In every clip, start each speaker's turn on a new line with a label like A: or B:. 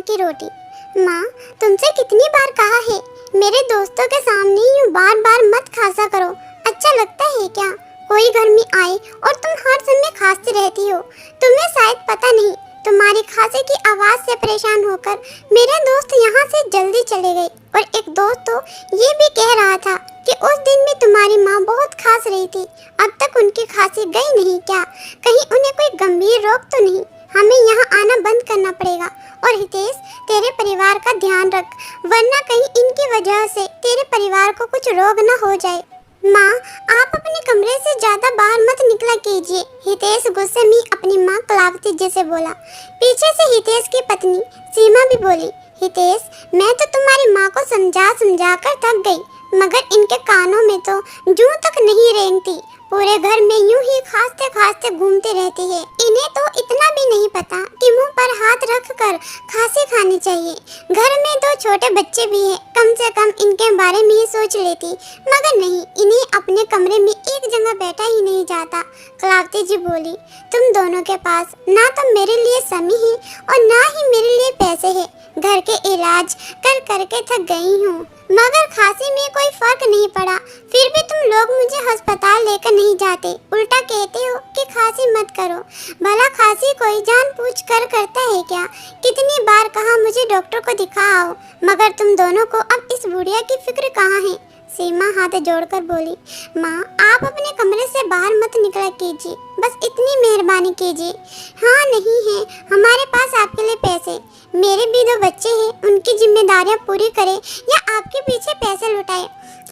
A: की रोटी। माँ, तुमसे कितनी बार कहा है मेरे दोस्तों के सामने यूँ बार बार मत खासा करो। अच्छा लगता है क्या कोई घर में आए और तुम हर समय खांसती रहती हो? तुम्हें शायद पता नहीं, तुम्हारी खांसी की आवाज़ से परेशान होकर मेरे दोस्त यहाँ से जल्दी चले गए। और एक दोस्त तो ये भी कह रहा था कि उस दिन में तुम्हारी माँ बहुत खांस रही थी। अब तक उनकी खांसी गई नहीं क्या? कहीं उन्हें कोई गंभीर रोग तो नहीं? हमें यहाँ आना बंद करना पड़ेगा। और हितेश, तेरे परिवार का ध्यान रख, वरना कहीं इनकी वजह से तेरे परिवार को कुछ रोग न हो जाए। माँ, आप अपने कमरे से ज्यादा बाहर मत निकला कीजिए, हितेश गुस्से में अपनी माँ कलावती जी से बोला। पीछे से हितेश की पत्नी सीमा भी बोली, हितेश, मैं तो तुम्हारी माँ को समझा समझा कर थक गई, मगर इनके कानों में तो जूं तक नहीं रेंगती। पूरे घर में यूं ही खांसते खांसते घूमती रहती है। इन्हें तो इतना भी नहीं पता कि मुंह पर हाथ रख कर खांसी खानी चाहिए। घर में दो छोटे बच्चे भी हैं, कम से कम इनके बारे में ही सोच लेती, मगर नहीं, इन्हें अपने कमरे में एक जगह बैठा ही नहीं जाता। कलावती जी बोली, तुम दोनों के पास ना तो मेरे लिए समय है और ना ही मेरे लिए पैसे है। घर के इलाज कर करके थक गई हूँ, मगर खांसी में कोई फर्क नहीं पड़ा। फिर भी तुम लोग मुझे अस्पताल लेकर नहीं जाते, उल्टा कहते हो कि खांसी मत करो। भला खांसी कोई जानबूझ कर करता है क्या? कितनी बार कहा मुझे डॉक्टर को दिखाओ, मगर तुम दोनों को अब इस बुढ़िया की फिक्र कहाँ है? सीमा हाथ जोड़कर बोली, माँ, आप अपने कमरे से बाहर मत निकला कीजिए, बस इतनी मेहरबानी कीजिए। हाँ, नहीं है हमारे पास आपके लिए पैसे, मेरे भी दो बच्चे हैं, उनकी जिम्मेदारियाँ पूरी करें या आपके पीछे पैसे लुटाए।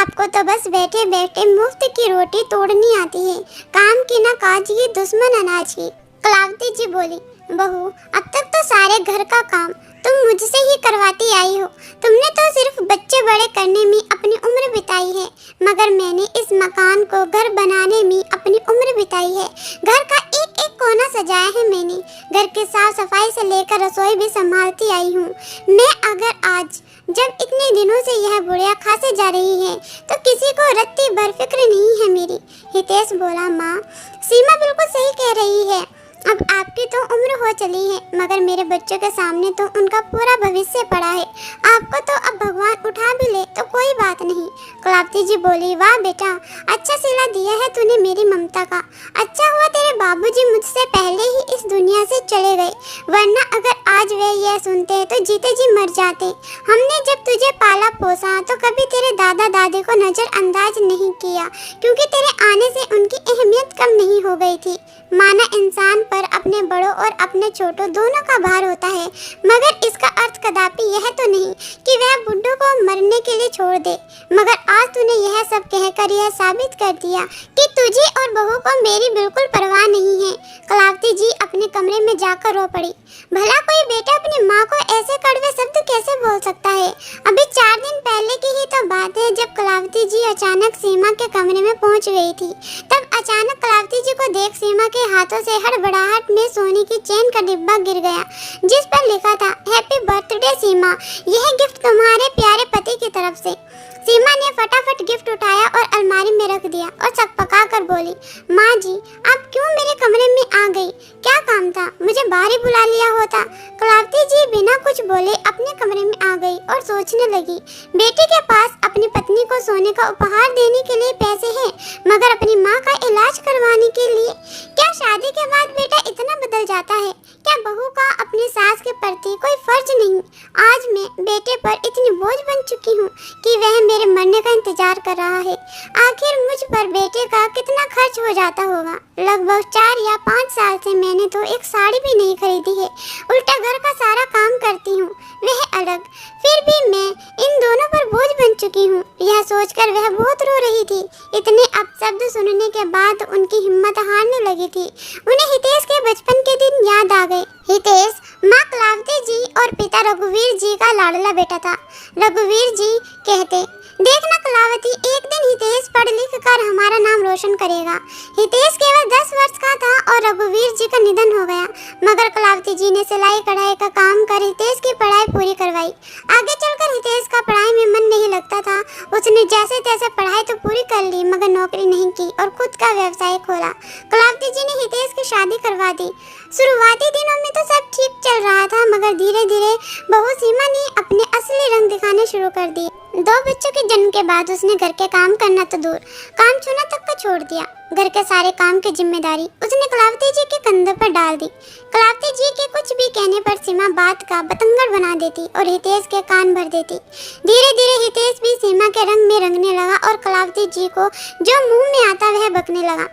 A: आपको तो बस बैठे बैठे मुफ्त की रोटी तोड़नी आती है, काम की ना काज की, दुश्मन अनाज की। कलावती जी बोली, बहू, अब तक तो सारे घर का काम तुम मुझसे ही करवाती आई हो। तुमने तो सिर्फ बच्चे बड़े करने में अपनी उम्र बिताई है, मगर मैंने इस मकान को घर बनाने में अपनी उम्र बिताई है। घर का एक एक कोना सजाया है मैंने, घर की साफ सफाई से लेकर रसोई भी संभालती आई हूँ मैं। अगर आज जब इतने दिनों से यह बुढ़िया खांसे जा रही है तो किसी को रत्ती भर फिक्र नहीं है मेरी। हितेश बोला, माँ, सीमा बिल्कुल सही कह रही है। अब आपकी तो उम्र हो चली है, मगर मेरे बच्चों के सामने तो उनका पूरा भविष्य पड़ा है। आपको तो अब भगवान उठा भी ले तो कोई बात नहीं। कलावती जी बोली, वाह बेटा, अच्छा सिला दिया है तूने मेरी ममता का। अच्छा हुआ तेरे बाबूजी मुझसे पहले ही इस दुनिया से चले गए, वरना अगर आज वे यह सुनते तो जीते जी मर जाते। हमने जब तुझे पाला पोसा तो कभी तेरे दादा दादी को नजरअंदाज नहीं किया, क्योंकि तेरे आने से उनकी अहमियत कम नहीं हो गई थी। माना इंसान पर अपने बड़ों और अपने छोटों दोनों का भार होता है, मगर इसका अर्थ कदापि यह तो नहीं कि वह बुड्ढों को मरने के लिए छोड़ दे। मगर आज तूने यह सब कहकर यह साबित कर दिया कि तुझे और बहू को मेरी बिल्कुल परवाह नहीं है। कलावती जी अपने कमरे में जाकर रो पड़ी। भला कोई बेटा अपनी माँ को ऐसे कड़वे शब्द कैसे बोल सकता है? अभी 4 दिन पहले की ही तो बात है जब कलावती जी अचानक सीमा के कमरे में पहुँच गई थी। तब अचानक कलावती जी को देख सीमा के हाथों से हड़बड़ाहट में सोने की चेन का डिब्बा गिर गया, जिस पर लिखा था, हैप्पी बर्थडे सीमा, यह गिफ्ट तुम्हारे प्यारे पति की तरफ से। सीमा ने फटाफट गिफ्ट उठाया और अलमारी में रख दिया और सकपका कर बोली, माँ जी, आप क्यों मेरे कमरे में आ गई? क्या काम था? मुझे बाहर ही बुला लिया होता। कलावती जी बिना कुछ बोले अपने कमरे में आ गई और सोचने लगी, बेटे के पास अपनी पत्नी को सोने का उपहार देने के लिए पैसे हैं, मगर अपनी माँ का इलाज करवाने के लिए? क्या शादी के बाद बेटा इतना बदल जाता है? क्या बहू का अपनी सास के प्रति कोई फर्ज नहीं? आज मैं बेटे पर इतनी बोझ बन चुकी हूँ कि वह मेरे मरने का इंतजार कर रहा है। आखिर मुझ पर बेटे का कितना खर्च हो जाता होगा? लगभग 4 या 5 साल से मैंने तो एक साड़ी भी नहीं खरीदी है, उल्टा घर का सारा काम करती हूँ, वह अलग। फिर भी मैं इन दोनों पर बोझ बन चुकी हूँ। यह सोचकर वह बहुत रो रही थी। इतने अपशब्द सुनने के बाद उनकी हिम्मत हारने लगी थी। उन्हें हितेश के बचपन के दिन याद आ गए। हितेश माँ कलावती जी और पिता रघुवीर जी का लाडला बेटा था। रघुवीर जी कहते, देखना कलावती, एक दिन हितेश पढ़ लिख कर हमारा नाम रोशन करेगा। हितेश केवल 10 वर्ष का था और रघुवीर जी का निधन हो गया, मगर कलावती जी ने सिलाई कढ़ाई का काम कर हितेश की पढ़ाई पूरी करवाई। आगे चलकर हितेश का पढ़ाई में मन नहीं लगता था। उसने जैसे तैसे पढ़ाई तो पूरी कर कर ली मगर नौकरी नहीं की और खुद का व्यवसाय खोला। कलावती जी ने हितेश की शादी करवा दी। शुरुआती दिनों में तो सब ठीक चल रहा था मगर धीरे धीरे बहू सीमा ने अपने असली रंग दिखाने शुरू कर दिए। 2 बच्चों के जन्म के बाद उसने घर के काम करना तो दूर, काम छूना तक को छोड़ दिया। घर के सारे काम की जिम्मेदारी उसने कलावती जी के कंधों पर डाल दी। कलावती जी के कुछ भी कहने पर सीमा बात का बतंगड़ बना देती और हितेश के कान भर देती। धीरे धीरे हितेश भी सीमा के रंग में रंगने लगा और कलावती जी को जो मुंह में आता वह बकने लगा।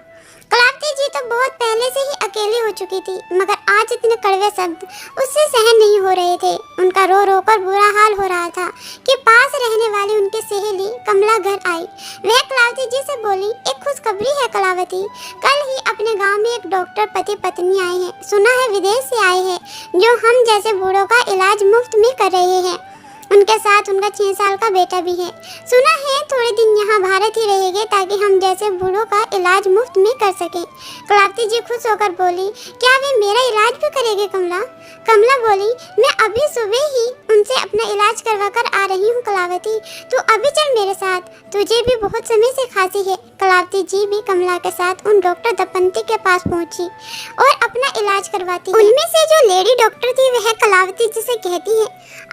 A: कलावती जी तो बहुत पहले से ही अकेली हो चुकी थी मगर आज इतने कड़वे शब्द उससे सहन नहीं हो रहे थे। उनका रो रो कर बुरा हाल हो रहा था कि पास रहने वाली उनकी सहेली कमला घर आई। वह कलावती जी से बोली, एक खुशखबरी है कलावती, कल ही अपने गांव में एक डॉक्टर पति पत्नी आए हैं। सुना है विदेश से आए हैं जो हम जैसे बूढ़ों का इलाज मुफ्त में कर रहे हैं। उनके साथ उनका 6 साल का बेटा भी है। सुना है थोड़े दिन यहाँ भारत ही रहेंगे ताकि हम जैसे बूढ़ों का इलाज मुफ्त में कर सकें। कलावती जी खुश होकर बोली, क्या वे मेरा इलाज भी करेंगे कमला? कमला बोली, मैं अभी सुबह ही उनसे अपना इलाज करवा कर आ रही हूँ कलावती, तू अभी चल मेरे साथ, तुझे भी बहुत समय से खांसी है। कलावती जी भी कमला के साथ उन डॉक्टर दपंती के पास पहुँची और अपना इलाज करवाती। उनमें से जो लेडी डॉक्टर थी वह कलावती जी से कहती है,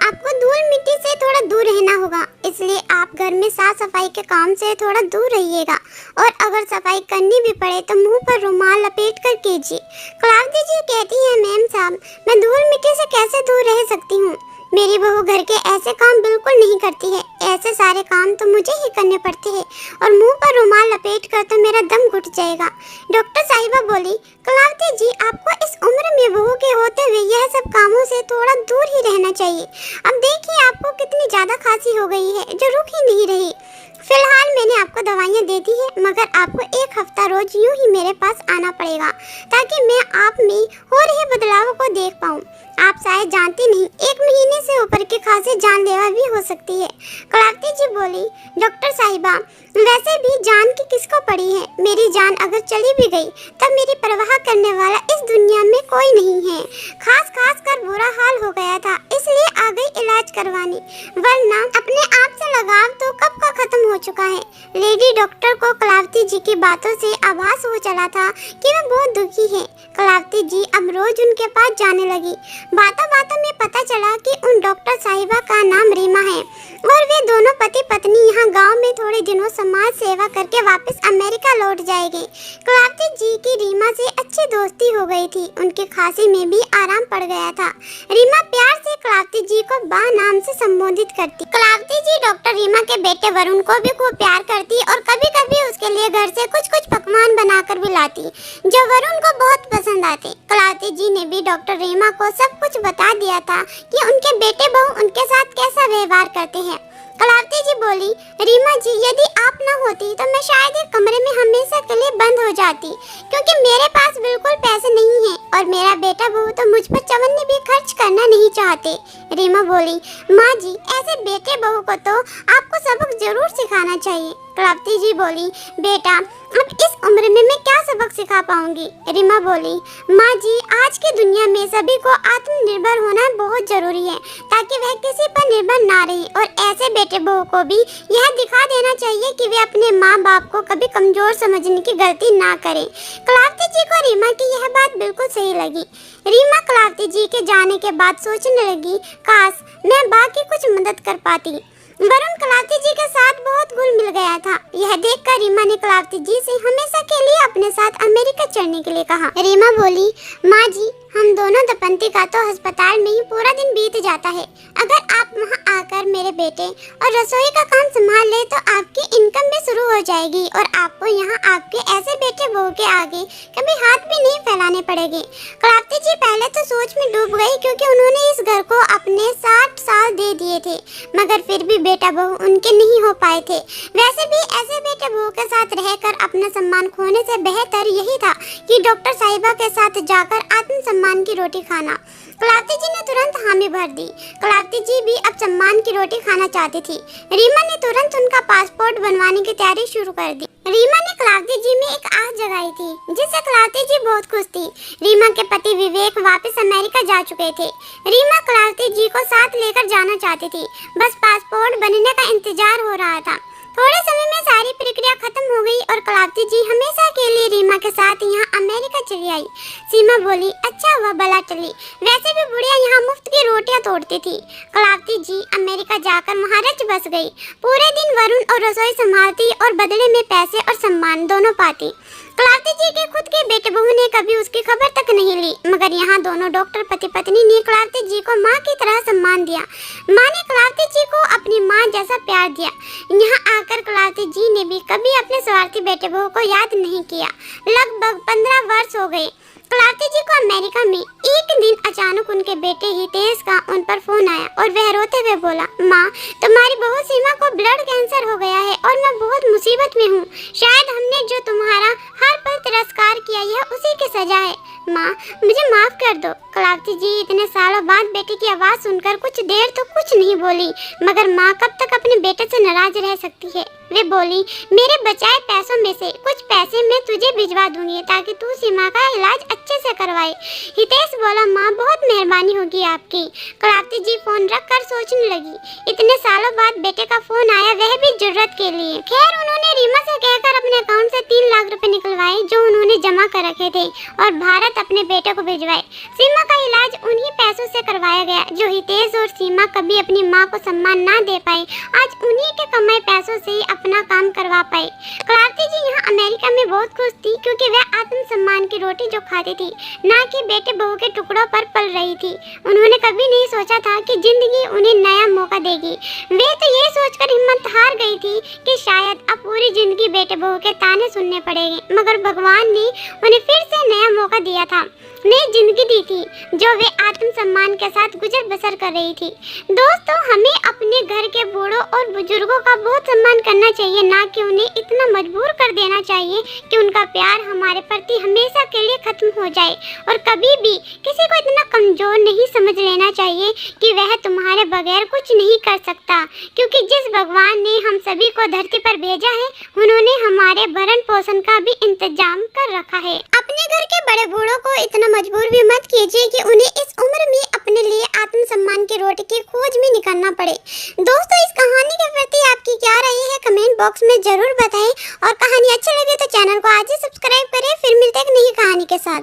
A: आपको धूल मिट्टी से थोड़ा दूर रहना होगा, इसलिए आप घर में साफ सफाई के काम से थोड़ा दूर रहिएगा और अगर सफाई करनी भी पड़े तो मुंह पर रुमाल लपेट कर कीजिए। कलावती जी कहती है, मैम साहब, मैं धूल मिट्टी से कैसे दूर रह सकती हूँ? मेरी बहू घर के ऐसे काम बिल्कुल नहीं करती है, ऐसे सारे काम तो मुझे ही करने पड़ते हैं और मुंह पर रुमाल लपेट कर तो मेरा दम घुट जाएगा। डॉक्टर साहिबा बोली, कलावती जी, आपको इस उम्र में बहू के होते हुए यह सब कामों से थोड़ा दूर ही रहना चाहिए। अब देखिए आपको कितनी ज़्यादा खांसी हो गई है जो रुक ही नहीं रही। फिलहाल मैंने आपको दवाइयाँ दे दी है मगर आपको 1 हफ्ता रोज यूं ही मेरे पास आना पड़ेगा ताकि मैं आप में हो रहे बदलाव को देख पाऊँ। आप शायद जानती नहीं, 1 महीने से ऊपर की खांसी जानलेवा भी हो सकती है। कलावती जी बोली, डॉक्टर साहिबा, वैसे भी जान की किसको पड़ी है? मेरी जान अगर चली भी गई तब मेरी परवाह करने वाला इस दुनिया में कोई नहीं है। खास कर बुरा हाल हो गया था इसलिए आ गई इलाज करवाने, वरना अपने आप से लगाव तो कब का खत्म हो चुका है। लेडी डॉक्टर को कलावती जी की बातों से आभास हो चला था कि वह बहुत दुखी है। कलावती जी अब रोज उनके पास जाने लगी। बातों बातों में पता चला कि उन डॉक्टर साहिबा का नाम रीमा है और वे दोनों पति पत्नी यहाँ गांव में थोड़े दिनों समाज सेवा करके वापस अमेरिका लौट जाएंगे। कलावती जी की रीमा से अच्छी दोस्ती हो गई थी, उनकी खांसी में भी आराम पड़ गया था। रीमा प्यार से कलावती जी को बा नाम से संबोधित करती। कलावती जी डॉक्टर रीमा के बेटे वरुण को भी खूब प्यार करती और कभी कभी उसके लिए घर से कुछ पकवान बनाकर भी लाती जो वरुण को बहुत पसंद आते। कलावती जी ने भी डॉक्टर रीमा को सब कुछ बता दिया था कि उनके बेटे बहू उनके साथ कैसा व्यवहार करते हैं। कलावती जी बोली, रीमा जी, यदि आप न होती तो मैं शायद एक कमरे में हमेशा के लिए बंद हो जाती क्योंकि मेरे पास बिल्कुल पैसे नहीं हैं और मेरा बेटा बहू तो मुझ पर चवन्नी भी खर्च करना नहीं चाहते। रीमा बोली, माँ जी, ऐसे बेटे बहू को तो आपको सबक जरूर सिखाना चाहिए। कलावती जी बोली, बेटा, अब इस उम्र में मैं क्या सबक सिखा पाऊंगी? रीमा बोली, माँ जी, आज की दुनिया में सभी को आत्मनिर्भर होना बहुत जरूरी है ताकि वह किसी पर निर्भर ना रहे और ऐसे बेटे बहू को भी यह दिखा देना चाहिए कि वे अपने माँ बाप को कभी कमजोर समझने की गलती ना करें। कलावती जी को रीमा की यह बात बिल्कुल सही लगी। रीमा कलावती जी के जाने के बाद सोचने लगी, काश मैं बाकी कुछ मदद कर पाती। वरुण कलावती जी के साथ बहुत घुल मिल गया था। यह देखकर रीमा ने कलावती जी से हमेशा के लिए अपने साथ अमेरिका चलने के लिए कहा। रीमा बोली, माँ जी, हम दोनों दंपति का तो अस्पताल में ही पूरा दिन बीत जाता है। अगर आप वहाँ आकर मेरे बेटे और रसोई का काम संभाल ले तो आपकी इनकम भी शुरू हो जाएगी और आपको यहाँ आपके ऐसे बेटे बहू के आगे कभी हाथ भी नहीं फैलाने पड़ेंगे। कलावती जी पहले तो सोच में डूब गई क्योंकि उन्होंने इस घर को अपने 60 साल दे दिए थे मगर फिर भी बेटा बहू उनके नहीं हो पाए थे। वैसे भी ऐसे बेटे बहू के साथ रहकर अपना सम्मान खोने से बेहतर यही था कि डॉक्टर साहिबा के साथ जाकर आत्मसम्मान की रोटी खाना। कलावती जी ने तुरंत हामी भर दी। कलावती जी भी अब सम्मान की रोटी खाना चाहती थी। रीमा ने तुरंत उनका पासपोर्ट बनवाने की तैयारी शुरू कर दी। रीमा ने कलावती जी में एक आह जगाई थी जिससे कलावती जी बहुत खुश थी। रीमा के पति विवेक वापस अमेरिका जा चुके थे। रीमा कलावती जी को साथ लेकर जाना चाहती थी, बस पासपोर्ट बनने का इंतजार हो रहा था। थोड़े समय में सारी प्रक्रिया खत्म हो गई और कलावती जी हमेशा के लिए रीमा के साथ यहाँ अमेरिका चली आई। सीमा बोली, अच्छा हुआ भला चली, वैसे भी बुढ़िया यहाँ मुफ्त की रोटियां तोड़ती थी। कलावती जी अमेरिका जाकर वहाँ रच बस गई। पूरे दिन वरुण और रसोई संभालती और बदले में पैसे और सम्मान दोनों पाती। कलावती जी के खुद के बेटे बहू ने कभी उसकी खबर तक नहीं ली, मगर यहाँ दोनों डॉक्टर पति पत्नी ने कलावती जी को माँ की तरह सम्मान दिया। माँ ने कलावती जी को अपनी माँ जैसा प्यार दिया। यहाँ आकर कलावती जी ने भी कभी अपने स्वार्थी बेटे बहू को याद नहीं किया। लगभग 15 वर्ष हो गए कलावती जी को अमेरिका में। एक दिन अचानक उनके बेटे हितेश का उन पर फोन आया और वह रोते हुए बोला, माँ तुम्हारी बहू सीमा को ब्लड कैंसर हो गया है और मैं बहुत मुसीबत में हूँ। शायद हमने जो तुम्हारा हर पल तिरस्कार किया यह उसी की सजा है। माँ मुझे माफ कर दो। कलावती जी इतने सालों बाद बेटे की आवाज़ सुनकर कुछ देर तो कुछ नहीं बोली, मगर माँ कब तक अपने बेटे से नाराज रह सकती है। वे बोली, मेरे बचाए पैसों में से कुछ पैसे मैं तुझे भिजवा दूंगी ताकि तू सीमा का इलाज अच्छे से करवाए। हितेश बोला, माँ बहुत मेहरबानी होगी आपकी। कलावती जी फोन रख कर सोचने लगी। इतने सालों बाद बेटे का फोन आया, वह भी जरूरत के लिए। खैर उन्होंने रीमा से कहकर अपने अकाउंट से 3 लाख रुपए निकलवाए जो उन्होंने जमा कर रखे थे और भारत अपने बेटे को भिजवाए। सीमा का इलाज उन्हीं पैसों से करवाया गया जो हितेश और सीमा कभी अपनी माँ को सम्मान ना दे पाए, आज उन्हीं के कमाए पैसों से ही अपना काम करवा पाए। कलावती जी यहाँ अमेरिका में बहुत खुश थी क्योंकि वह आत्मसम्मान की रोटी जो खाती थी, ना कि बेटे बहू के टुकड़ों पर पल रही थी। उन्होंने कभी नहीं सोचा था कि जिंदगी उन्हें नया मौका देगी। वे तो ये सोचकर हिम्मत हार गई थी कि शायद अब पूरी जिंदगी बेटे बहू के ताने सुनने पड़ेंगे, मगर भगवान ने उन्हें फिर से नया मौका दिया था, नई जिंदगी दी थी जो वे आत्मसम्मान के साथ गुजर बसर कर रही थी। दोस्तों हमें अपने घर के बूढ़ों और बुजुर्गों का बहुत सम्मान करना चाहिए, ना कि उन्हें इतना मजबूर कर देना चाहिए कि उनका प्यार हमारे प्रति हमेशा के लिए खत्म हो जाए। और कभी भी किसी को इतना कमजोर नहीं समझ लेना चाहिए कि वह तुम्हारे बगैर कुछ नहीं कर सकता, क्योंकि जिस भगवान ने हम सभी को धरती पर भेजा है उन्होंने हमारे भरण पोषण का भी इंतजाम कर रखा है। अपने घर के बड़े बूढ़ों को इतना मजबूर भी मत कीजिए कि उन्हें इस उम्र में अपने लिए आत्मसम्मान की रोटी की खोज में निकलना पड़े। दोस्तों इस कहानी के प्रति आपकी क्या राय है कमेंट बॉक्स में जरूर बताएं और कहानी अच्छी लगे तो चैनल को आज ही सब्सक्राइब करें। फिर मिलते हैं एक नई कहानी के साथ।